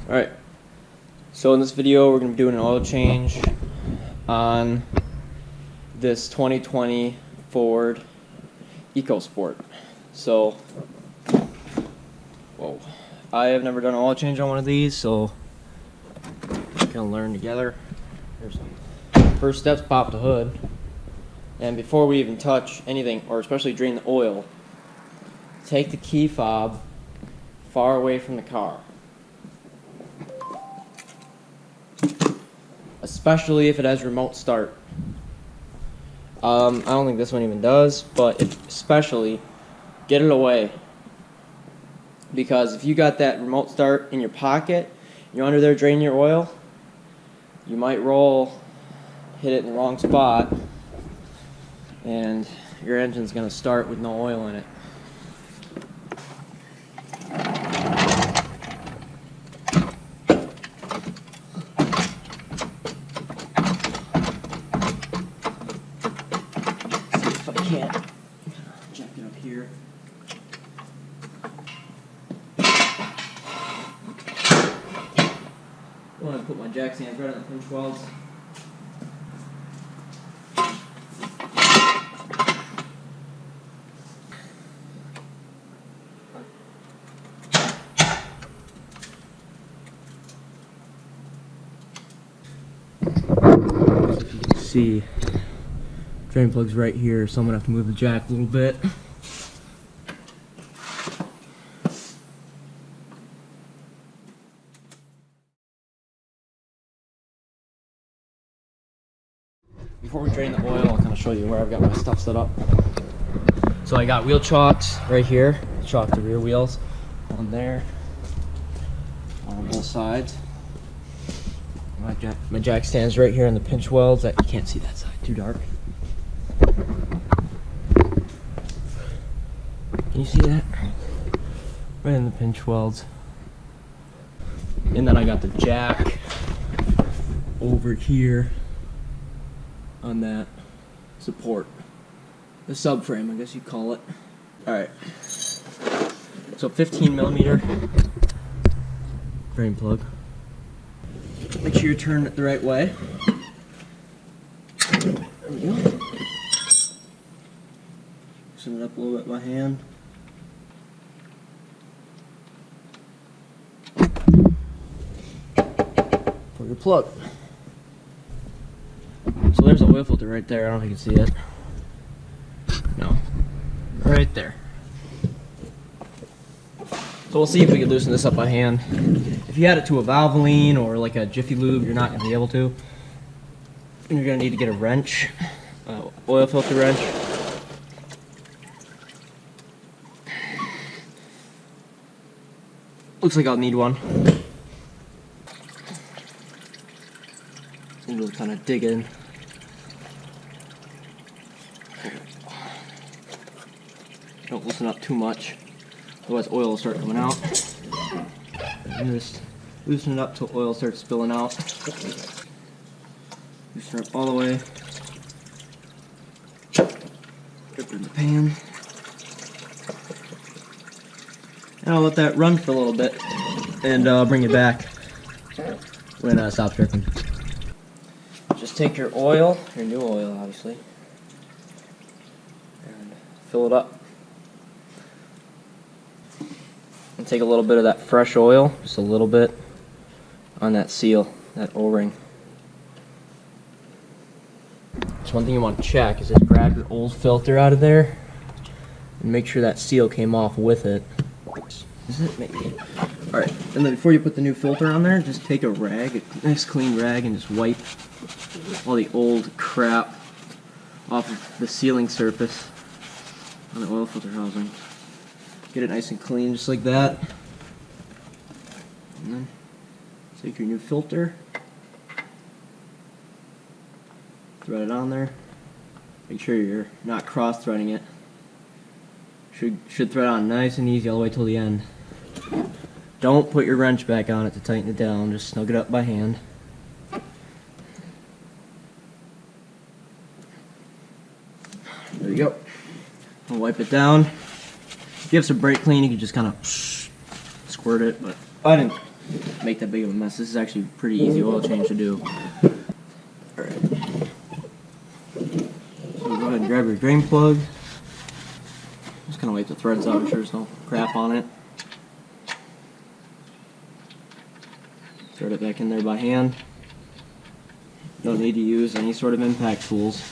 Alright, so in this video we're going to be doing an oil change on this 2020 Ford Ecosport. So, whoa, I have never done an oil change on one of these, so we're going to learn together. First steps, pop the hood. And before we even touch anything, or especially drain the oil, take the key fob far away from the car. Especially if it has remote start. I don't think this one even does, but especially get it away. Because if you got that remote start in your pocket, you're under there draining your oil, you might hit it in the wrong spot, and your engine's going to start with no oil in it. See if I can't jack it up here. I want to put my jack stands right on the pinch welds. See, drain plug's right here, so I'm gonna have to move the jack a little bit. Before we drain the oil, I'll kind of show you where I've got my stuff set up. So I got wheel chocks right here, chalk the rear wheels on there, on both sides. My jack stands right here on the pinch welds. You can't see that side, too dark. Can you see that? Right in the pinch welds. And then I got the jack over here on that support. The subframe, I guess you'd call it. Alright. So 15mm drain plug. Make sure you turn it the right way. There we go. Loosen it up a little bit by hand. For your plug. So there's a oil filter right there. I don't know if you can see it. No. Right there. So we'll see if we can loosen this up by hand. If you add it to a Valvoline or like a Jiffy Lube, you're not going to be able to. And you're going to need to get a wrench, oil filter wrench. Looks like I'll need one. And we'll kind of dig in. Don't loosen up too much, otherwise oil will start coming out. And just loosen it up till oil starts spilling out. Loosen it up all the way. Dip it in the pan. And I'll let that run for a little bit, and I'll bring it back when it stops dripping. Just take your oil, your new oil obviously, and fill it up. And take a little bit of that fresh oil, just a little bit, on that seal, that O-ring. Just one thing you want to check is just grab your old filter out of there and make sure that seal came off with it. Is it? Maybe. Alright, and then before you put the new filter on there, just take a rag, a nice clean rag, and just wipe all the old crap off of the sealing surface on the oil filter housing. Get it nice and clean, just like that. And then take your new filter, thread it on there. Make sure you're not cross-threading it. Should thread on nice and easy all the way till the end. Don't put your wrench back on it to tighten it down. Just snug it up by hand. There you go. I'll wipe it down. If you have some brake clean, you can just kind of squirt it, but I didn't make that big of a mess. This is actually a pretty easy oil change to do. Alright. So go ahead and grab your drain plug. Just kind of wipe the threads out, make sure there's no crap on it. Thread it back in there by hand. Don't need to use any sort of impact tools.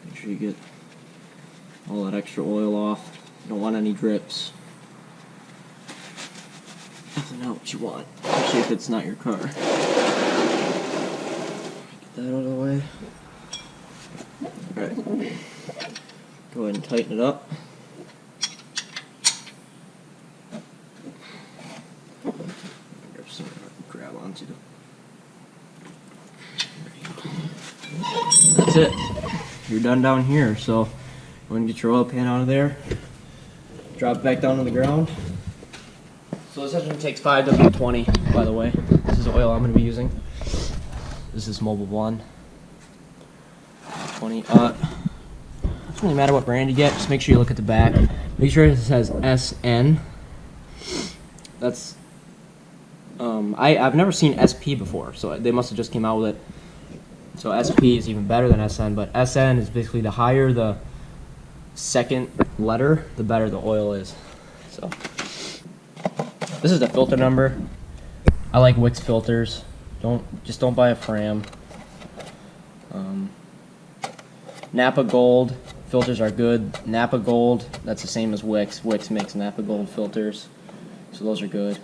Make sure you get all that extra oil off. You don't want any drips. Definitely not what you want, especially if it's not your car. Get that out of the way. Alright. Go ahead and tighten it up. Grab some grab onto. That's it. You're done down here, so go ahead and get your oil pan out of there. Drop it back down to the ground. So this engine takes 5W20, by the way. This is the oil I'm going to be using. This is Mobil1. 20. It doesn't really matter what brand you get. Just make sure you look at the back. Make sure it says SN. That's I've never seen SP before, so they must have just came out with it. So SP is even better than SN, but SN is basically the higher the second letter, the better the oil is. So this is the filter number. I like Wix filters. Just don't buy a Fram. Napa Gold filters are good. Napa Gold, that's the same as Wix. Wix makes Napa Gold filters, so those are good.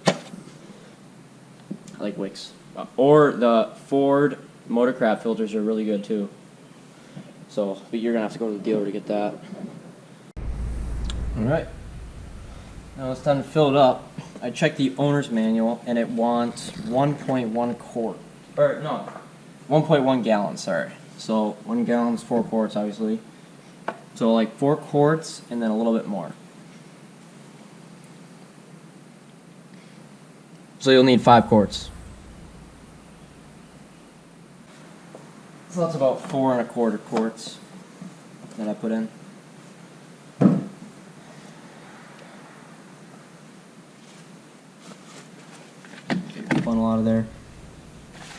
I like Wix. Or the Ford Motorcraft filters are really good too. So, but you're gonna have to go to the dealer to get that. Alright. Now it's time to fill it up. I checked the owner's manual and it wants 1.1 quart. Or no, 1.1 gallons, sorry. So 1 gallon is 4 quarts, obviously. So like 4 quarts and then a little bit more. So you'll need 5 quarts. So that's about 4 1/4 quarts that I put in. Get your funnel out of there.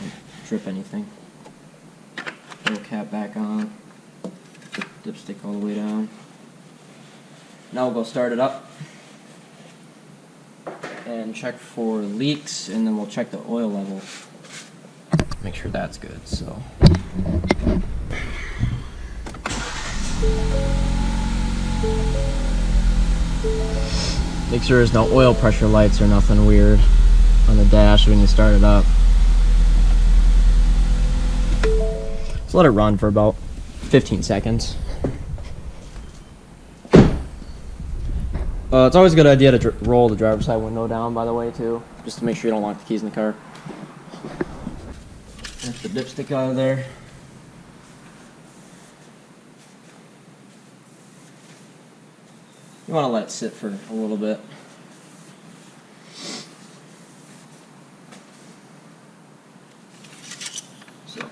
Don't drip anything. Little cap back on. Dipstick all the way down. Now we'll go start it up and check for leaks, and then we'll check the oil level. Make sure that's good. So. Make sure there's no oil pressure lights or nothing weird on the dash when you start it up. So let it run for about 15 seconds. It's always a good idea to roll the driver's side window down, by the way, too, just to make sure you don't lock the keys in the car. Get the dipstick out of there. You want to let it sit for a little bit. So,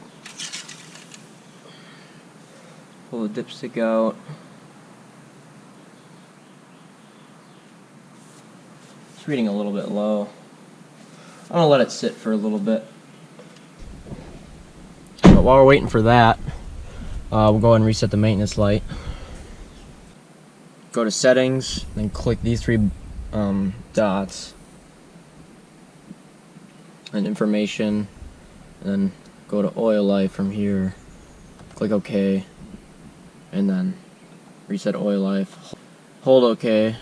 pull the dipstick out. It's reading a little bit low. I'm going to let it sit for a little bit. But while we're waiting for that, we'll go ahead and reset the maintenance light. Go to settings, then click these 3 dots, and information, and then go to oil life from here, click OK, and then reset oil life, hold OK,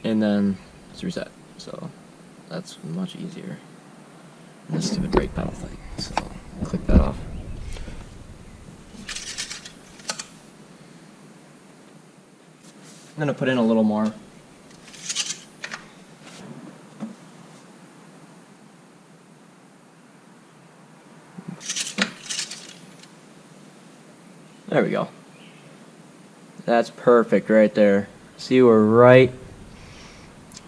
and then it's reset. So that's much easier. And this stupid brake pedal thing, so click that off. I'm going to put in a little more. There we go. That's perfect right there. See, we're right,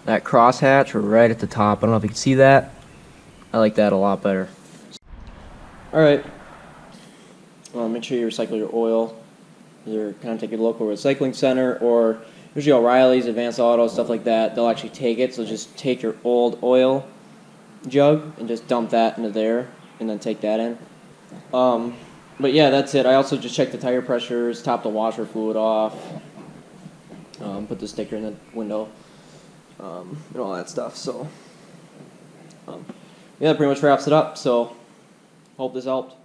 that crosshatch, we're right at the top. I don't know if you can see that. I like that a lot better. Alright. Well, make sure you recycle your oil. Either contact your local recycling center, or usually O'Reilly's, Advanced Auto, stuff like that, they'll actually take it. So just take your old oil jug and just dump that into there, and then take that in. But yeah, that's it. I also just check the tire pressures, top the washer fluid off, put the sticker in the window, and all that stuff. So yeah, that pretty much wraps it up. So hope this helped.